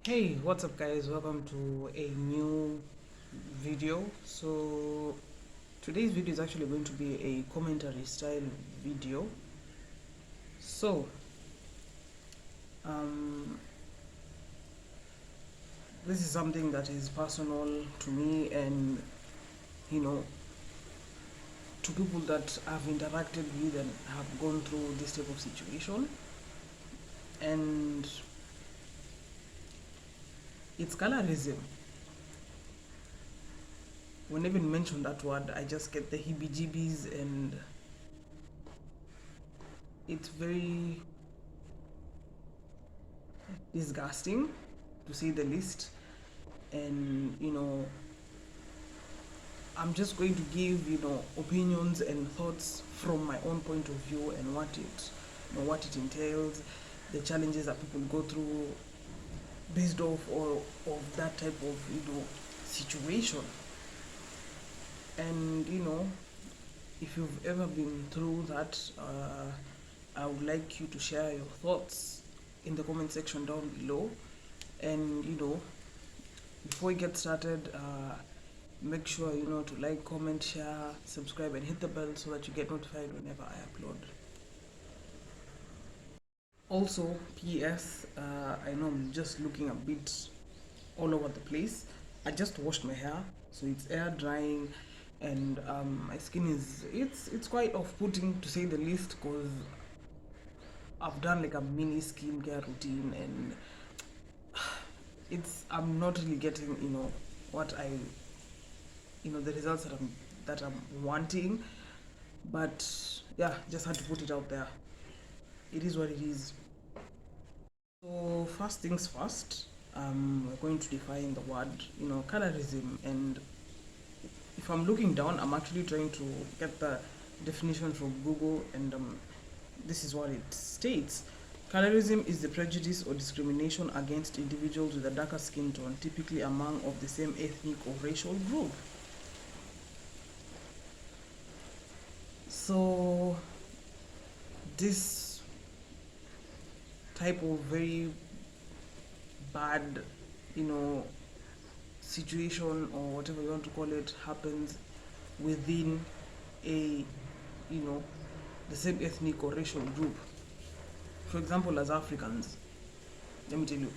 Hey, what's up guys? Welcome to a new video. So today's video is actually going to be a commentary style video. So um, this is something that is personal to me and to people that I've interacted with and have gone through this type of situation, and it's colorism. Whenever you mention that word, I just get the heebie-jeebies, and it's very disgusting to say the least. And I'm just going to give opinions and thoughts from my own point of view, and what it entails, the challenges that people go through based off or of that type of situation. And if you've ever been through that, I would like you to share your thoughts in the comment section down below. And before we get started, make sure to like, comment, share, subscribe, and hit the bell so that you get notified whenever I upload. Also, PS, I know I'm just looking a bit all over the place. I just washed my hair, so it's air drying, and my skin is it's quite off-putting to say the least, because I've done like a mini skincare routine, and I'm not really getting what I the results that I'm wanting. But yeah, just had to put it out there. It is what it is. So first things first, we're going to define the word colorism. And if I'm looking down, I'm actually trying to get the definition from Google, and this is what it states. Colorism is the prejudice or discrimination against individuals with a darker skin tone, typically among of the same ethnic or racial group. So this type of very bad situation, or whatever you want to call it, happens within a the same ethnic or racial group. For example, as Africans, let me tell you,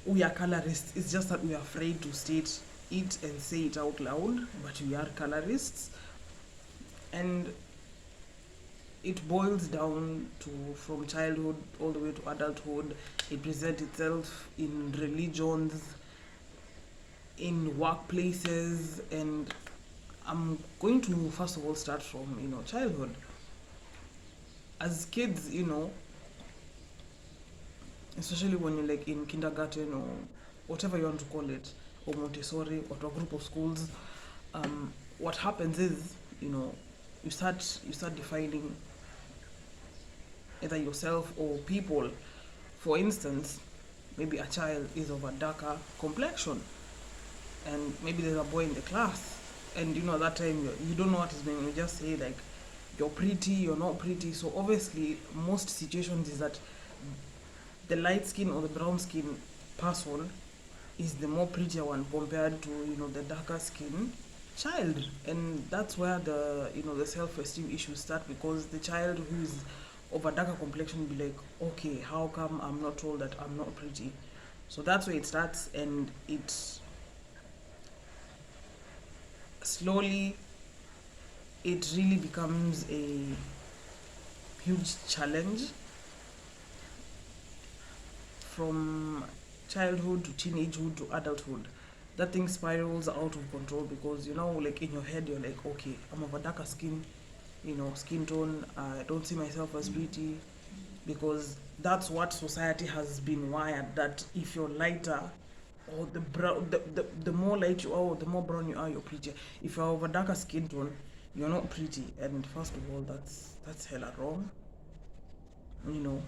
we are colorists. It's just that we are afraid to state it and say it out loud, but we are colorists. And it boils down to, from childhood all the way to adulthood, it presents itself in religions, in workplaces. And I'm going to first of all start from childhood. As kids, especially when you're like in kindergarten or whatever you want to call it, or Montessori, or to a group of schools, what happens is you start defining either yourself or people. For instance, maybe a child is of a darker complexion, and maybe there's a boy in the class, and at that time you don't know what is going. You just say like, you're pretty, you're not pretty. So obviously most situations is that the light skin or the brown skin person is the more prettier one compared to the darker skin child. And that's where the the self-esteem issues start, because the child who is of a darker complexion be like, okay, how come I'm not told that I'm not pretty? So that's where it starts, and it slowly, it really becomes a huge challenge from childhood to teenagehood to adulthood. That thing spirals out of control, because like in your head you're like, okay, I'm of a darker skin skin tone, I don't see myself as pretty, because that's what society has been wired, that if you're lighter, or the brown, the more light you are, or the more brown you are, you're prettier. If you're of a darker skin tone, you're not pretty. And first of all, that's hella wrong, and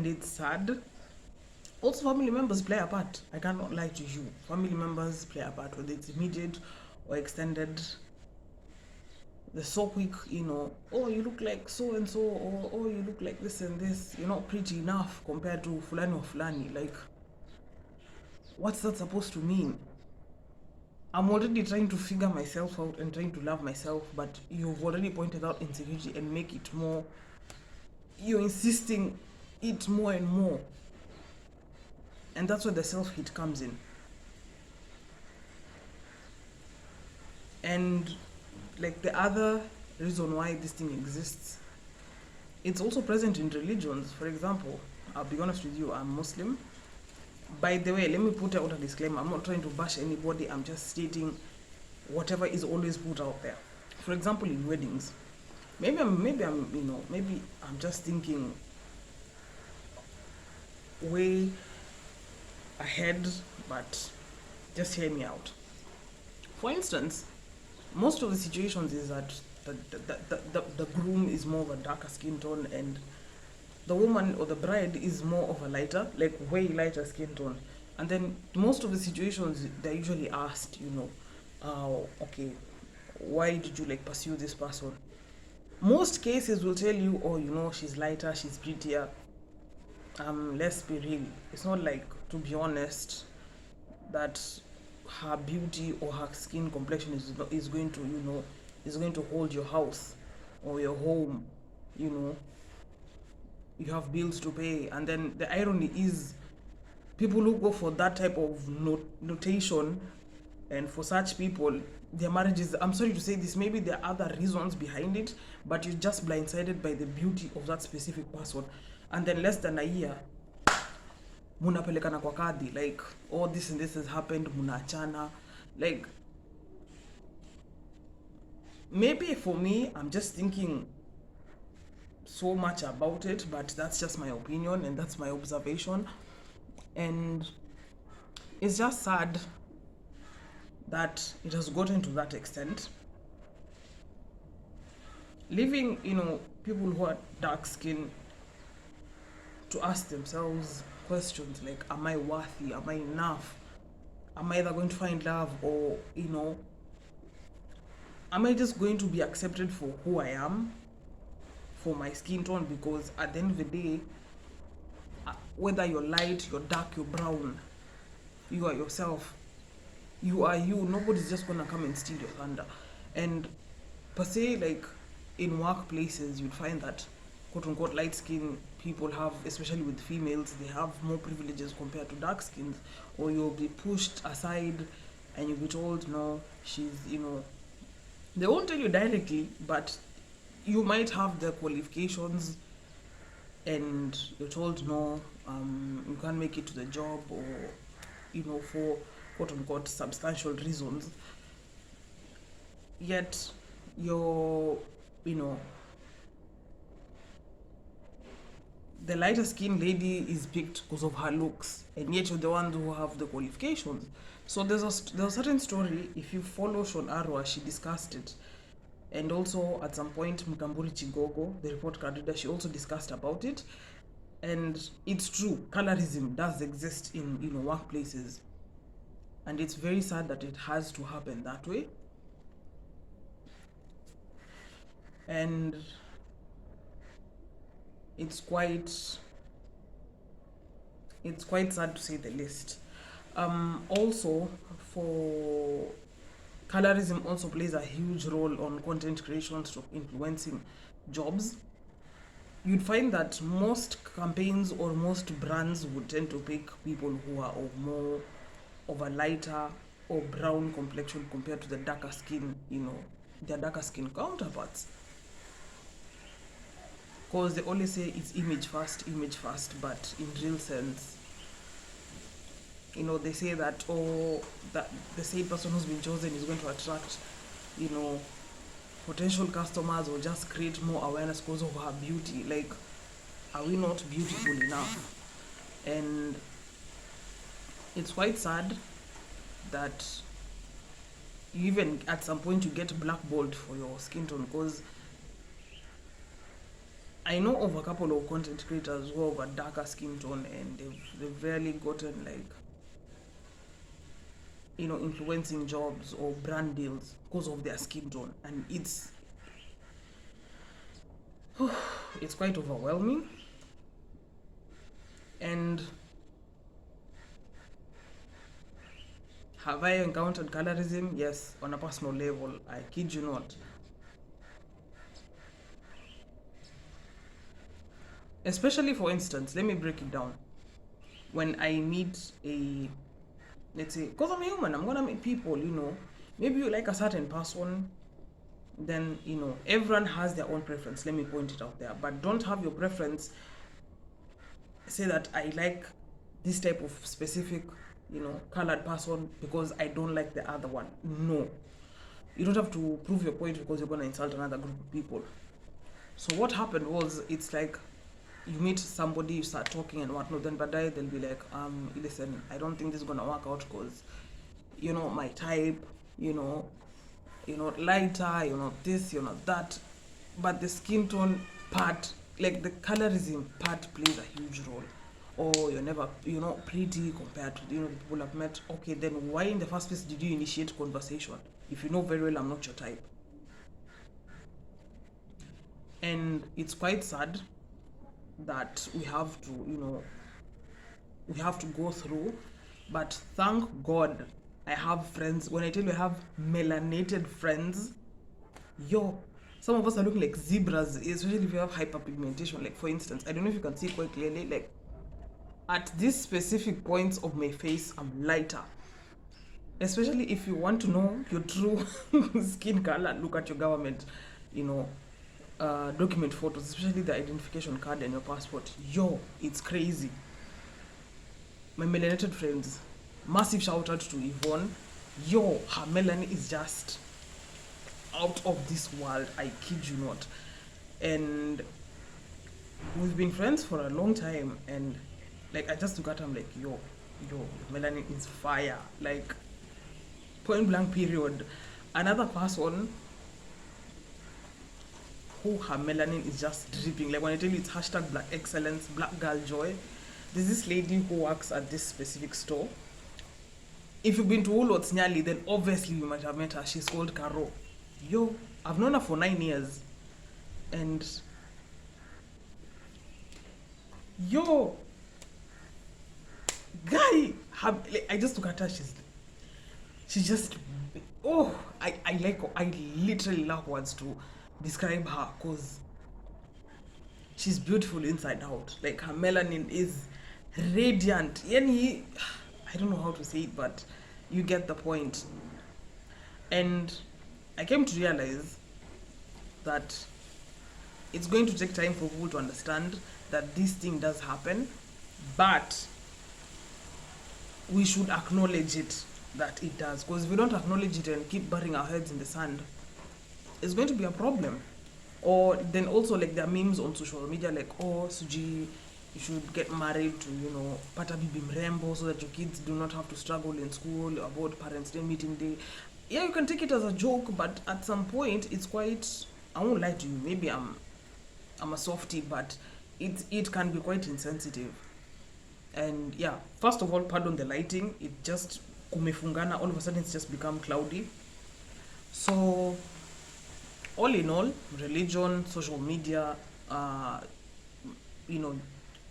it's sad. Also, family members play a part. I cannot lie to you. Family members play a part, whether it's immediate or extended. they're so quick, oh, you look like so and so, or oh, you look like this and this, you're not pretty enough compared to fulani or fulani. Like, what's that supposed to mean? I'm already trying to figure myself out and trying to love myself, but you've already pointed out insecurity and make it more. You're insisting it more and more. And that's where the self-hate comes in. And like the other reason why this thing exists, it's also present in religions. For example, I'll be honest with you, I'm Muslim. By the way, let me put out a disclaimer. I'm not trying to bash anybody. I'm just stating whatever is always put out there. For example, in weddings, maybe I'm just thinking way ahead, but just hear me out. For instance, most of the situations is that the groom is more of a darker skin tone and the woman or the bride is more of a lighter, like way lighter skin tone. And then most of the situations, they're usually asked, okay, why did you like pursue this person? Most cases will tell you, oh, she's lighter, she's prettier. Let's be real. It's not like, to be honest, that her beauty or her skin complexion is going to hold your house or your home. You have bills to pay. And then the irony is, people who go for that type of notation, and for such people, their marriages, I'm sorry to say this, maybe there are other reasons behind it, but you're just blindsided by the beauty of that specific person. And then less than a year, munapelekana kwa kadhi, like, oh, this and this has happened, munaachana. Like, maybe for me, I'm just thinking so much about it, but that's just my opinion and that's my observation. And it's just sad that it has gotten to that extent. Leaving, people who are dark skinned to ask themselves questions like, am I worthy? Am I enough? Am I either going to find love, or, am I just going to be accepted for who I am, for my skin tone? Because at the end of the day, whether you're light, you're dark, you're brown, you are yourself. You are you. Nobody's just gonna come and steal your thunder. And per se, like in workplaces, you'd find that quote-unquote light-skinned people have, especially with females, they have more privileges compared to dark-skinned. Or you'll be pushed aside and you'll be told, no, she's, they won't tell you directly, but you might have the qualifications and you're told, no, you can't make it to the job, or, for quote-unquote substantial reasons. Yet, the lighter skinned lady is picked because of her looks, and yet you're the ones who have the qualifications. So there's a certain story, if you follow Sean Arwa, she discussed it. And also at some point, Mkamburi Chigogo, the report card reader, she also discussed about it. And it's true, colorism does exist in workplaces. And it's very sad that it has to happen that way. And it's quite sad to say the least. Also, for colorism also plays a huge role on content creation to influencing jobs. You'd find that most campaigns or most brands would tend to pick people who are of more of a lighter or brown complexion compared to the darker skin, their darker skin counterparts. Because they always say it's image first, but in real sense, they say that, that the same person who's been chosen is going to attract, potential customers, or just create more awareness because of her beauty. Like, are we not beautiful enough? And it's quite sad that even at some point you get blackballed for your skin tone, because I know of a couple of content creators who have a darker skin tone and they've rarely gotten influencing jobs or brand deals because of their skin tone. And it's it's quite overwhelming. And have I encountered colorism? Yes, on a personal level. I kid you not. Especially, for instance, let me break it down. When I meet a, let's say, because I'm a human, I'm gonna meet people, maybe you like a certain person, then, everyone has their own preference. Let me point it out there. But don't have your preference say that I like this type of specific, colored person because I don't like the other one. No. You don't have to prove your point because you're gonna insult another group of people. So what happened was, it's like, you meet somebody, you start talking and whatnot, then badai they'll be like, listen, I don't think this is gonna work out because you're not my type, you're not lighter, you're not this, you're not that. But the skin tone part, like the colorism part, plays a huge role. Or you're not pretty compared to the people I've met. Okay, then why in the first place did you initiate conversation if you know very well I'm not your type? And it's quite sad that we have to, we have to go through. But thank God I have friends. When I tell you I have melanated friends, some of us are looking like zebras, especially if you have hyperpigmentation. Like, for instance, I don't know if you can see quite clearly, like, at these specific points of my face, I'm lighter. Especially if you want to know your true skin color, look at your government, document photos, especially the identification card and your passport. It's crazy. My melanated friends, massive shout out to Yvonne. Her melanin is just out of this world. I kid you not. And we've been friends for a long time, and like, I just look at her, I'm like, melanin is fire. Like, point blank period. Another person who her melanin is just dripping. Like, when I tell you it's hashtag black excellence, black girl joy. There's this lady who works at this specific store. If you've been to Woolworths Nyali, then obviously you might have met her. She's called Caro. I've known her for 9 years. And guy, I just look at her, she's just, I literally lack words to describe her, because she's beautiful inside out. Like, her melanin is radiant. I don't know how to say it, but you get the point. And I came to realize that it's going to take time for people to understand that this thing does happen, but we should acknowledge it, that it does. Because if we don't acknowledge it and keep burying our heads in the sand, it's going to be a problem. Or then also, like, there are memes on social media like, Suji, you should get married to, pata bibi mrembo, so that your kids do not have to struggle in school about Parents' Day, meeting day. Yeah, you can take it as a joke, but at some point it's quite, I won't lie to you, maybe I'm a softie, but it can be quite insensitive. And yeah, first of all, pardon the lighting, it just kumefungana, all of a sudden it's just become cloudy. So all in all, religion, social media,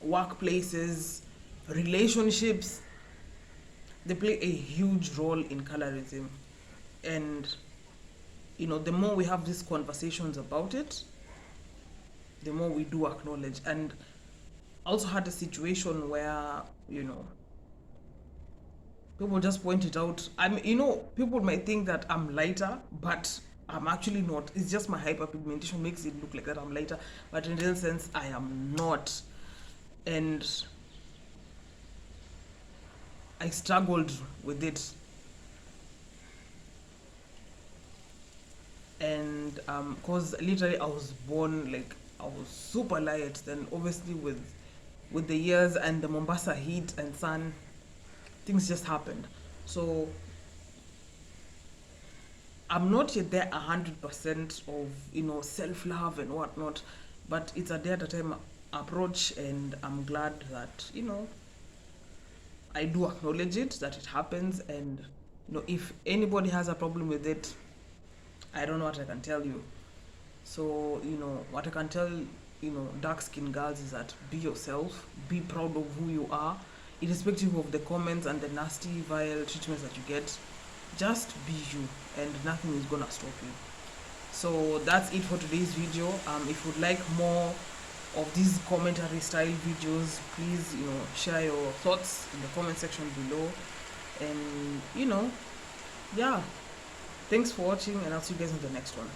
workplaces, relationships, they play a huge role in colorism. And the more we have these conversations about it, the more we do acknowledge. And I also had a situation where people just point it out. People might think that I'm lighter, but I'm actually not. It's just my hyperpigmentation makes it look like that I'm lighter, but in real sense I am not. And I struggled with it. And because literally I was born, like, I was super light. Then obviously with the years and the Mombasa heat and sun, things just happened. So I'm not yet there 100% of self-love and whatnot, but it's a day at a time approach. And I'm glad that I do acknowledge it, that it happens. And if anybody has a problem with it, I don't know what I can tell you. So what I can tell dark skinned girls is that be yourself, be proud of who you are, irrespective of the comments and the nasty, vile treatments that you get. Just be you, and nothing is gonna stop you. So that's it for today's video. If you'd like more of these commentary style videos, please share your thoughts in the comment section below. And yeah, thanks for watching, and I'll see you guys in the next one.